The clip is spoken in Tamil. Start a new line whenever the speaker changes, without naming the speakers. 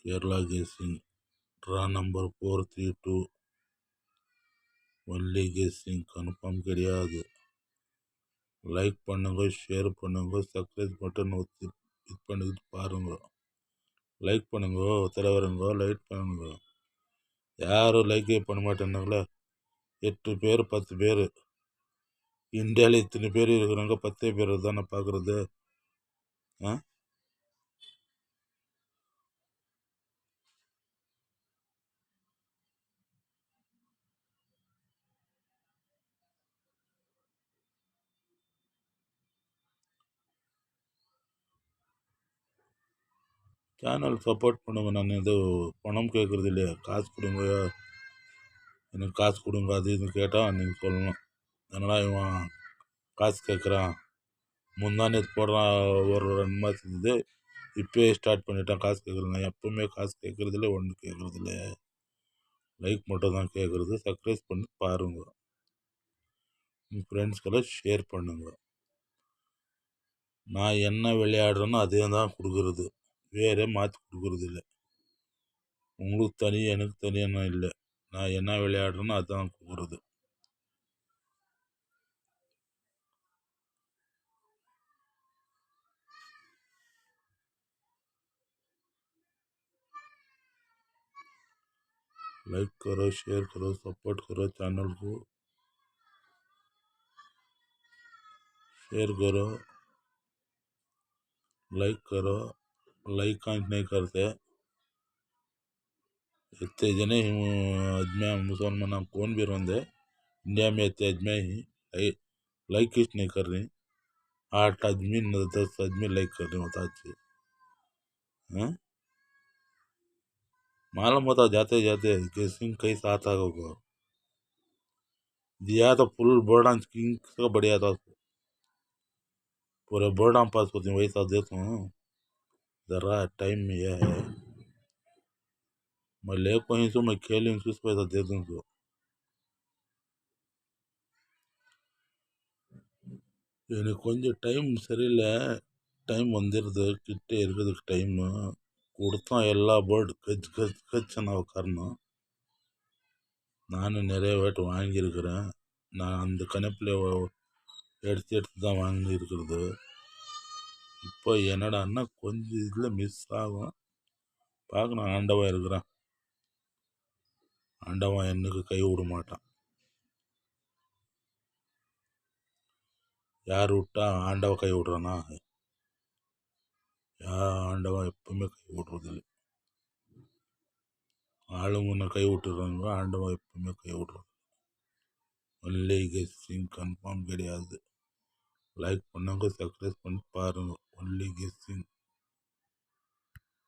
Kerala guessing draw number 432 only guessing confirm கிடையாது. லைக் பண்ணுங்க, ஷேர் பண்ணுங்க, சப்ஸ்கிரைப் பட்டன் இது பண்ணிட்டு பாருங்க. லைக் பண்ணுங்க தலைவருங்க, லைக் பண்ணுங்க. யாரும் லைக்கே பண்ண மாட்டேன்னாங்களே. 8 பேர் 10 பேர் இந்தியாவில் இத்தனை பேர் இருக்கிறாங்க, 10 பேர் தானே பார்க்குறது. சேனல் சப்போர்ட் பண்ணுங்க. நான் ஏதோ பணம் கேட்குறது இல்லையா, காசு கொடுங்க, எனக்கு காசு கொடுங்க அது இதுன்னு கேட்டால் நீங்கள் சொல்லணும். அதனால் இவன் காசு கேட்குறான், முந்தானே போடுறான், ஒரு 2 மாதத்துக்கு இப்போயே ஸ்டார்ட் பண்ணிட்டான் காசு கேட்குறது. நான் எப்பவுமே காசு கேட்குறதில்ல, ஒன்றும் கேட்குறதில்ல. லைக் மட்டும் தான் கேட்குறது. சப்ஸ்கிரைப் பண்ணி பாருங்க, உங்கள் ஃப்ரெண்ட்ஸ்க்கெல்லாம் ஷேர் பண்ணுங்க. நான் என்ன விளையாடுறேனோ அதே தான் கொடுக்குறது, வேறே மாற்றி கொடுக்குறது இல்லை. உங்களுக்கு தனி எனக்கு தனியான இல்லை. நான் என்ன விளையாடுறேனோ அதுதான் கொடுக்குறது. लाइक करो, शेयर करो, सपोर्ट करो, चैनल को शेयर करो, लाइक करो. लाइक नहीं करते इतने जने अजमेर मुसलमान कौन भी रहते इंडिया में, इतने अजमेर ही लाइक किस नहीं कर रही. 8 आदमी 10 आदमी लाइक कर रहे होता अच्छे. मालूम होता जाते जाते गेसिंग कई साथ होगा दिया तो फुल बोर्ड किंग का बढ़िया था, पूरे बोर्ड पास होती वैसा देता हूँ. जरा टाइम में यह है, मैं ले कहीं से मैं खेल पैसा दे दूँ तो. எனக்கு கொஞ்சம் டைம் சரியில்லை. டைம் வந்துடுது, கிட்டே இருக்கிறதுக்கு டைமு கொடுத்தா எல்லா பேர்டு கச் கச் கச்சுன்னு உட்காரணும். நானும் நிறைய வாட்டி வாங்கியிருக்கிறேன். நான் அந்த கணப்பில் எடுத்து எடுத்து தான் வாங்கியிருக்கிறது. இப்போ என்னடான்னா கொஞ்சம் இதில் மிஸ் ஆகும். பார்க்கணும், ஆண்டவன் இருக்கிறான். ஆண்டவன் என்னைக்கு கை விட மாட்டான். யார் விட்டா ஆண்டவன் கை விடுறானா? ஆண்டவன் எப்பவுமே கை விடுறதில்லை. ஆளுங்க கை விட்டுறாங்க, ஆண்டவன் எப்பவுமே கை விடுறான். ஒன்லி கெஸ்ஸிங் கன்ஃபார்ம் கிடையாது. லைக் பண்ணுங்க, சப்ஸ்கிரைப் பண்ணி பாருங்க. Only guessing.